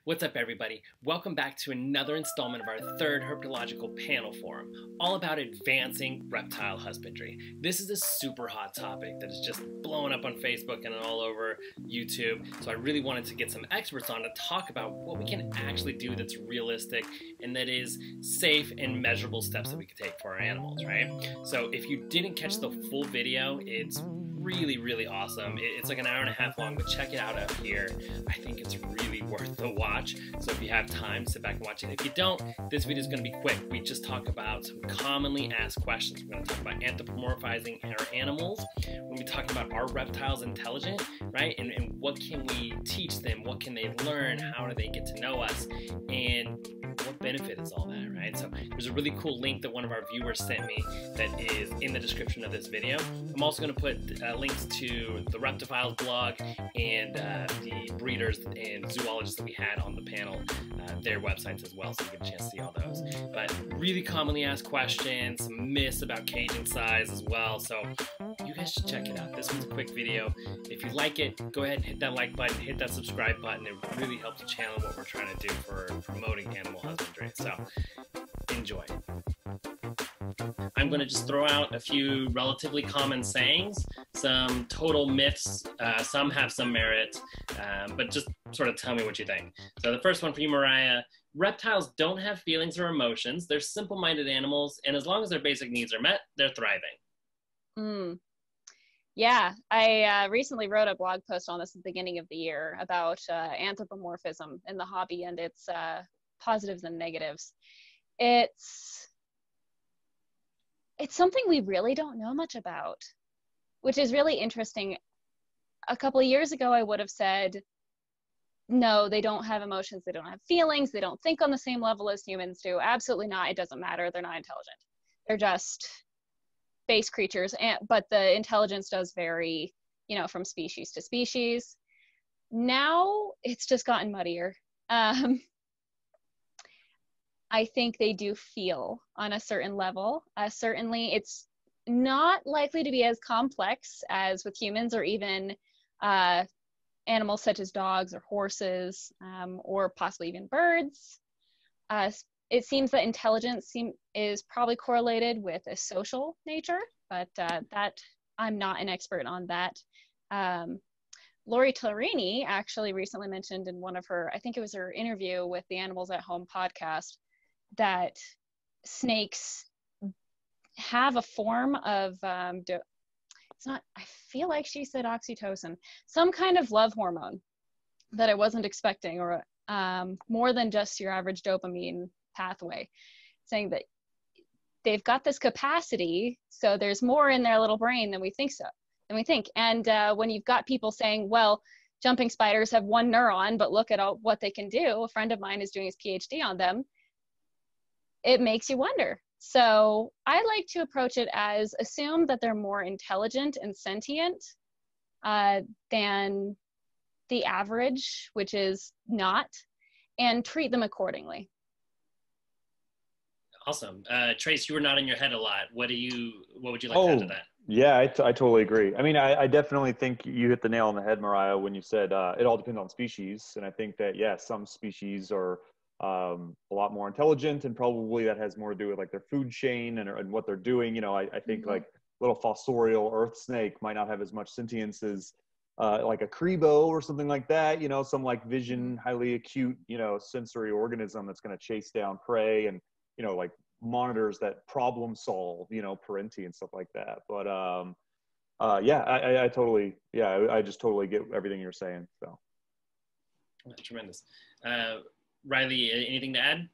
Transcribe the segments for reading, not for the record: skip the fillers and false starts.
What's up, everybody? Welcome back to another installment of our third herpetological panel forum, all about advancing reptile husbandry. This is a super hot topic that is just blowing up on Facebook and all over YouTube, so I really wanted to get some experts on to talk about what we can actually do that's realistic and that is safe and measurable steps that we can take for our animals, right? So if you didn't catch the full video, it's really awesome. It's like an hour and a half long, but check it out up here. I think it's really worth the watch. So if you have time, sit back and watch it. If you don't, this video is going to be quick. We just talk about some commonly asked questions. We're going to talk about anthropomorphizing our animals. When we talk about are reptiles intelligent, right? And what can we teach them? What can they learn? How do they get to know us? And what benefit is all that, right? So there's a really cool link that one of our viewers sent me that is in the description of this video. I'm also going to put links to the Reptiles blog and the breeders and zoologists that we had on the panel, their websites as well, so you get a chance to see all those. But really commonly asked questions, some myths about caging size as well, so you guys should check it out. This one's a quick video. If you like it, go ahead and hit that like button, hit that subscribe button. It really helps the channel and what we're trying to do for promoting animal husbandry. So enjoy. I'm going to just throw out a few relatively common sayings, some total myths, some have some merit, but just sort of tell me what you think. So the first one for you, Mariah: reptiles don't have feelings or emotions. They're simple-minded animals, and as long as their basic needs are met, they're thriving. Yeah, I recently wrote a blog post on this at the beginning of the year about anthropomorphism in the hobby and its positives and negatives. It's something we really don't know much about, which is really interesting. A couple of years ago, I would have said, no, they don't have emotions, they don't have feelings, they don't think on the same level as humans do. Absolutely not. It doesn't matter. They're not intelligent. They're just base creatures. But the intelligence does vary, you know, from species to species. Now it's just gotten muddier. I think they do feel on a certain level. Certainly, it's not likely to be as complex as with humans or even animals such as dogs or horses or possibly even birds. It seems that intelligence is probably correlated with a social nature, but that I'm not an expert on that. Lori Tarini actually recently mentioned in one of her, I think it was her interview with the Animals at Home podcast, that snakes have a form of, it's not, I feel like she said oxytocin, some kind of love hormone that I wasn't expecting, or more than just your average dopamine pathway, saying that they've got this capacity, so there's more in their little brain than we think. And when you've got people saying, well, jumping spiders have one neuron, but look at what they can do. A friend of mine is doing his PhD on them. It makes you wonder. So I like to approach it as assume that they're more intelligent and sentient than the average, which is not, and treat them accordingly. Awesome. Trace, you were nodding your head a lot. What would you like to add to that? Yeah, I totally agree. I mean, I definitely think you hit the nail on the head, Mariah, when you said it all depends on species. And I think that, yeah, some species are a lot more intelligent, and probably that has more to do with like their food chain and what they're doing. You know, I think like little fossorial earth snake might not have as much sentience as like a crebo or something like that, you know, some like vision, highly acute, you know, sensory organism that's going to chase down prey and, you know, like monitors that problem solve, you know, parenti and stuff like that. But yeah, I totally, yeah, I just totally get everything you're saying. So tremendous. Riley, anything to add?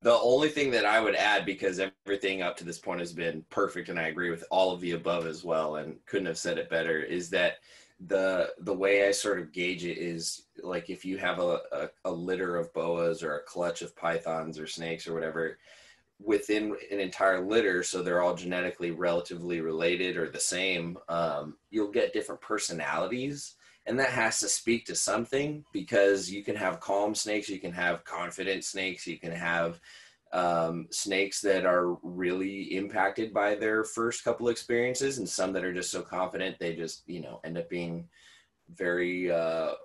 The only thing that I would add, because everything up to this point has been perfect, and I agree with all of the above as well, and couldn't have said it better, is that the way I sort of gauge it is like if you have a litter of boas or a clutch of pythons or snakes or whatever within an entire litter, so they're all genetically relatively related or the same, you'll get different personalities. And that has to speak to something, because you can have calm snakes, you can have confident snakes, you can have snakes that are really impacted by their first couple experiences, and some that are just so confident they just, you know, end up being very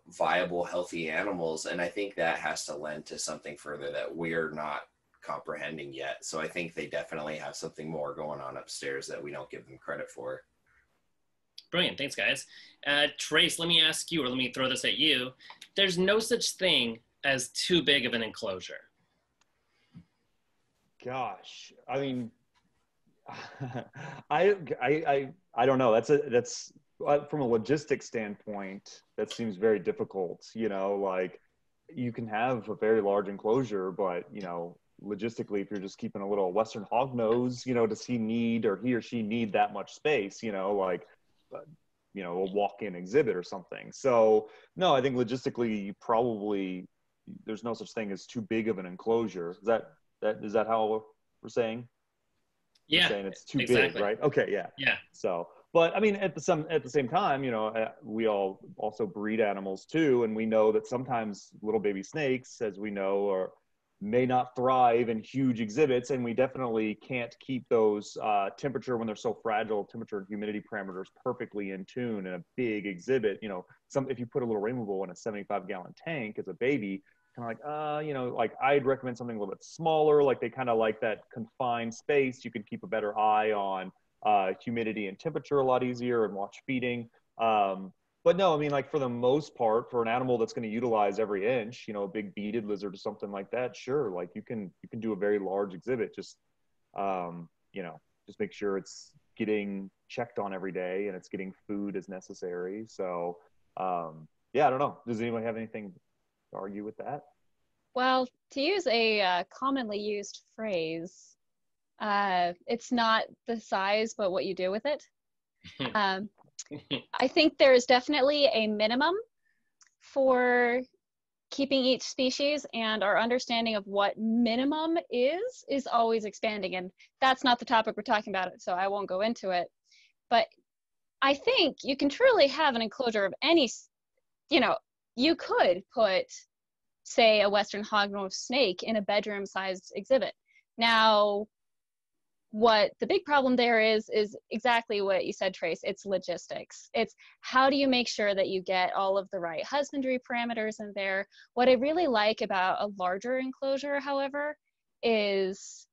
viable, healthy animals. And I think that has to lend to something further that we're not comprehending yet. So I think they definitely have something more going on upstairs that we don't give them credit for. Brilliant. Thanks, guys. Trace, let me ask you, or let me throw this at you. There's no such thing as too big of an enclosure. Gosh, I mean, I don't know. That's from a logistic standpoint, that seems very difficult. You know, like you can have a very large enclosure, but you know, logistically, if you're just keeping a little Western hognose, you know, does he or she need that much space? You know, like, you know, a walk-in exhibit or something. So no, I think logistically, probably there's no such thing as too big of an enclosure. Is that how we're saying? Yeah, we're saying it's too exactly. big, right? Okay, yeah. Yeah. So, but I mean, at the same time, you know, we all also breed animals too, and we know that sometimes little baby snakes, as we know, may not thrive in huge exhibits, and we definitely can't keep those temperature when they're so fragile, temperature and humidity parameters perfectly in tune in a big exhibit. You know, if you put a little rainbow bowl in a 75-gallon tank as a baby, kind of like, you know, like I'd recommend something a little bit smaller, like they kind of like that confined space. You can keep a better eye on humidity and temperature a lot easier and watch feeding. But no, I mean, like for the most part, for an animal that's going to utilize every inch, you know, a big beaded lizard or something like that, sure, like you can do a very large exhibit. Just you know, just make sure it's getting checked on every day and it's getting food as necessary. So yeah, I don't know. Does anyone have anything to argue with that? Well, to use a commonly used phrase, it's not the size, but what you do with it. I think there is definitely a minimum for keeping each species, and our understanding of what minimum is always expanding. And that's not the topic we're talking about, so I won't go into it. But I think you can truly have an enclosure of any, you know, you could put, say, a Western hognose snake in a bedroom-sized exhibit. Now, what the big problem there is exactly what you said, Trace. It's logistics. It's how do you make sure that you get all of the right husbandry parameters in there. What I really like about a larger enclosure, however, is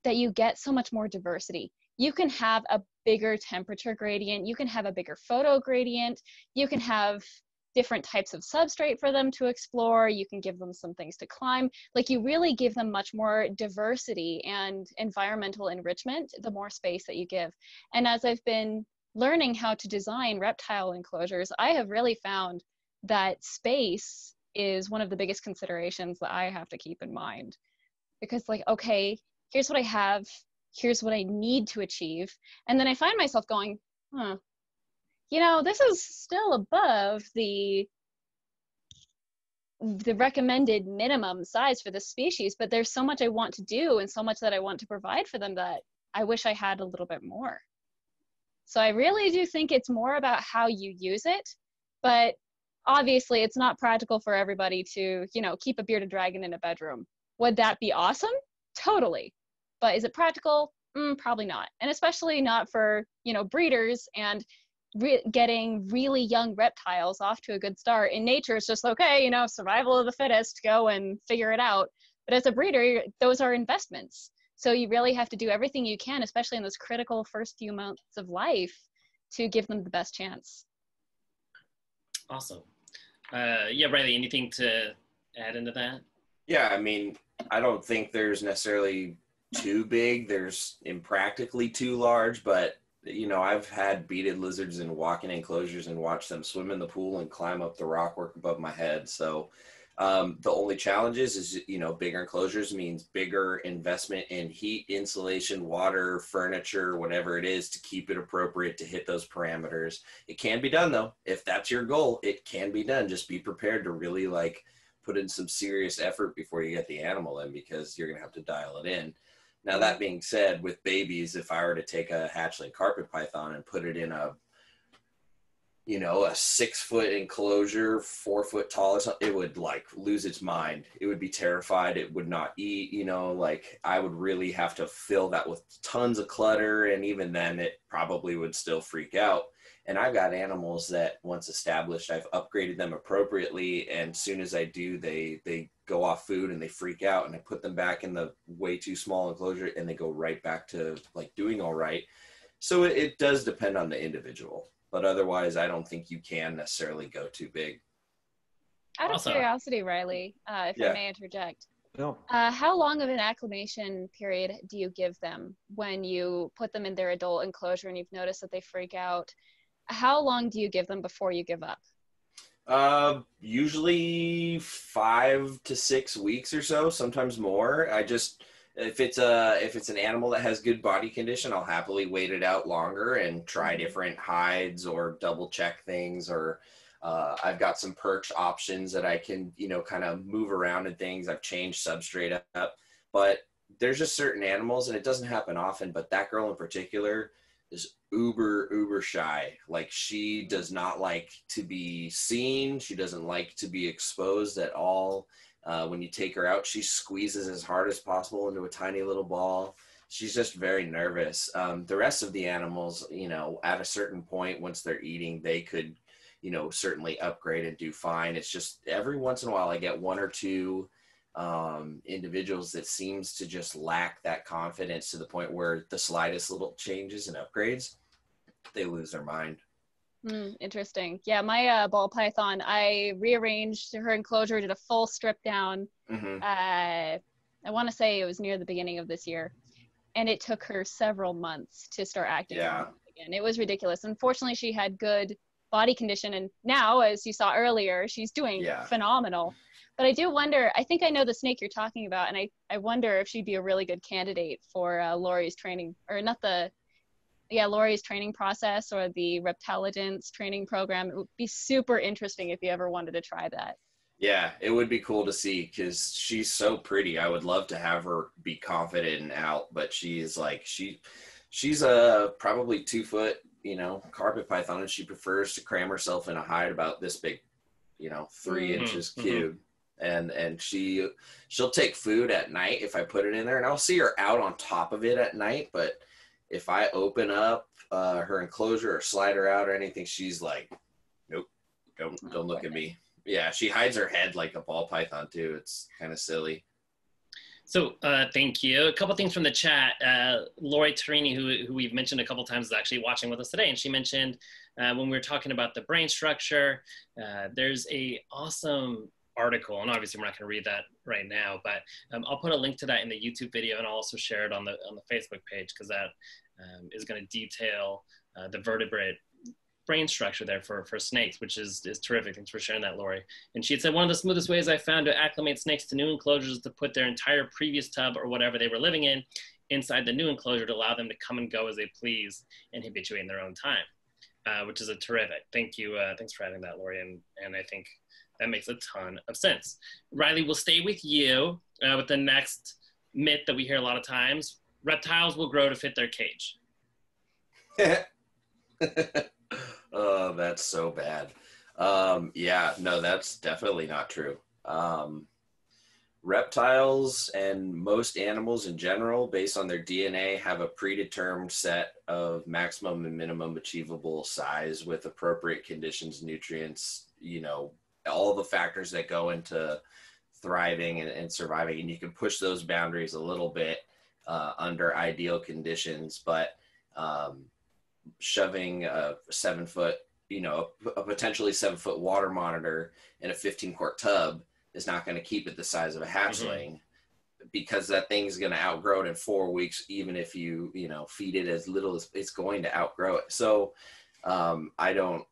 that you get so much more diversity. You can have a bigger temperature gradient. You can have a bigger photo gradient. You can have different types of substrate for them to explore. You can give them some things to climb. Like you really give them much more diversity and environmental enrichment the more space that you give. And as I've been learning how to design reptile enclosures, I have really found that space is one of the biggest considerations that I have to keep in mind. Because like, okay, here's what I have, here's what I need to achieve. And then I find myself going, you know, this is still above the recommended minimum size for the species, but there's so much I want to do and so much that I want to provide for them that I wish I had a little bit more. So I really do think it's more about how you use it, but obviously it's not practical for everybody to, you know, keep a bearded dragon in a bedroom. Would that be awesome? Totally. But is it practical? Probably not. And especially not for, you know, breeders and getting really young reptiles off to a good start. In nature, it's just, okay, you know, survival of the fittest, go and figure it out. But as a breeder, those are investments. So you really have to do everything you can, especially in those critical first few months of life, to give them the best chance. Awesome. Yeah, Riley, anything to add into that? Yeah, I mean, I don't think there's necessarily too big. There's impractically too large, but you know, I've had beaded lizards in walk-in enclosures and watched them swim in the pool and climb up the rockwork above my head. So the only challenge is, you know, bigger enclosures means bigger investment in heat, insulation, water, furniture, whatever it is to keep it appropriate to hit those parameters. It can be done though. If that's your goal, it can be done. Just be prepared to really like put in some serious effort before you get the animal in, because you're going to have to dial it in. Now, that being said, with babies, if I were to take a hatchling carpet python and put it in a, you know, a 6-foot enclosure, 4 foot tall or something, it would like lose its mind. It would be terrified. It would not eat, you know, like I would really have to fill that with tons of clutter. And even then it probably would still freak out. And I've got animals that once established, I've upgraded them appropriately. And as soon as I do, they go off food and they freak out, and I put them back in the way too small enclosure and they go right back to like doing all right. So it does depend on the individual, but otherwise I don't think you can necessarily go too big. Out of curiosity, Riley, if I may interject, how long of an acclimation period do you give them when you put them in their adult enclosure and you've noticed that they freak out? How long do you give them before you give up? Usually 5 to 6 weeks or so, sometimes more. If it's an animal that has good body condition, I'll happily wait it out longer and try different hides or double check things, or I've got some perch options that I can, kind of move around and things. I've changed substrate up, but there's just certain animals, and it doesn't happen often, but that girl in particular is uber shy. Like, she does not like to be seen. She doesn't like to be exposed at all. When you take her out, she squeezes as hard as possible into a tiny little ball. She's just very nervous. The rest of the animals, at a certain point, once they're eating, they could, certainly upgrade and do fine. It's just every once in a while I get one or two individuals that seems to just lack that confidence to the point where the slightest little changes and upgrades, they lose their mind. Interesting. Yeah, my ball python, I rearranged her enclosure, did a full strip down. I want to say it was near the beginning of this year, and it took her several months to start acting again. It was ridiculous. Unfortunately, she had good body condition, and now, as you saw earlier, she's doing phenomenal. But I do wonder, I think I know the snake you're talking about, and I wonder if she'd be a really good candidate for Lori's training, or not Lori's training process or the Reptiligence training program. It would be super interesting if you ever wanted to try that. Yeah, it would be cool to see, because she's so pretty. I would love to have her be confident and out, but she's a probably 2 foot, carpet python, and she prefers to cram herself in a hide about this big, 3 inches cube. And she'll take food at night if I put it in there, and I'll see her out on top of it at night. But if I open up her enclosure or slide her out or anything, she's like, nope, don't look at me. Yeah, she hides her head like a ball python too. It's kind of silly. So thank you. A couple things from the chat. Lori Tarini, who we've mentioned a couple times, is actually watching with us today, and she mentioned when we were talking about the brain structure, there's a awesome article, and obviously we're not going to read that right now, but I'll put a link to that in the YouTube video, and I'll also share it on the Facebook page, because that is going to detail the vertebrate brain structure there for snakes, which is terrific. Thanks for sharing that, Lori. And she had said, one of the smoothest ways I found to acclimate snakes to new enclosures is to put their entire previous tub or whatever they were living in inside the new enclosure to allow them to come and go as they please and habituate in their own time, which is a terrific. Thank you. Thanks for adding that, Lori. And I think that makes a ton of sense. Riley, we'll stay with you with the next myth that we hear a lot of times. Reptiles will grow to fit their cage. Oh, that's so bad. Yeah, no, that's definitely not true. Reptiles and most animals in general, based on their DNA, have a predetermined set of maximum and minimum achievable size with appropriate conditions, nutrients, all the factors that go into thriving and surviving. And you can push those boundaries a little bit under ideal conditions, but shoving a 7 foot, a potentially 7 foot water monitor in a 15-quart tub is not going to keep it the size of a hatchling, because that thing's going to outgrow it in 4 weeks, even if you, feed it as little as it's going to outgrow it. So I don't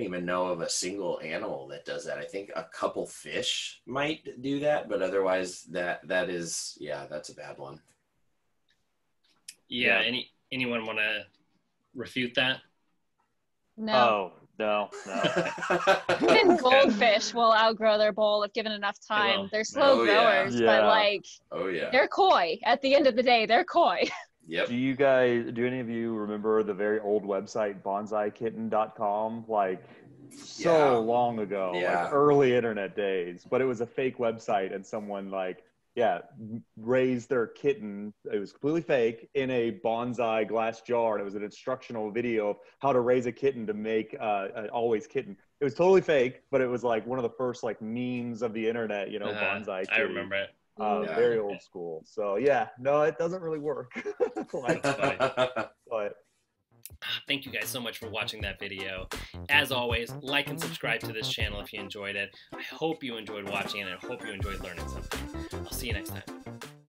even know of a single animal that does that. I think a couple fish might do that, but otherwise that is, that's a bad one. Yeah. Anyone want to refute that? No. Oh, no. Even goldfish will outgrow their bowl if given enough time. They're slow growers, but they're coy. At the end of the day, they're coy. Yep. Do any of you remember the very old website bonsaikitten.com? Long ago, like early internet days, but it was a fake website, and someone raise their kitten. It was completely fake in a bonsai glass jar. And it was an instructional video of how to raise a kitten to make an always kitten. It was totally fake, but it was like one of the first like memes of the internet, you know, bonsai kitty. I remember it. Very old school. So yeah, no, it doesn't really work. Like, but thank you guys so much for watching that video. As always, like and subscribe to this channel if you enjoyed it. I hope you enjoyed watching it, and I hope you enjoyed learning something. I'll see you next time.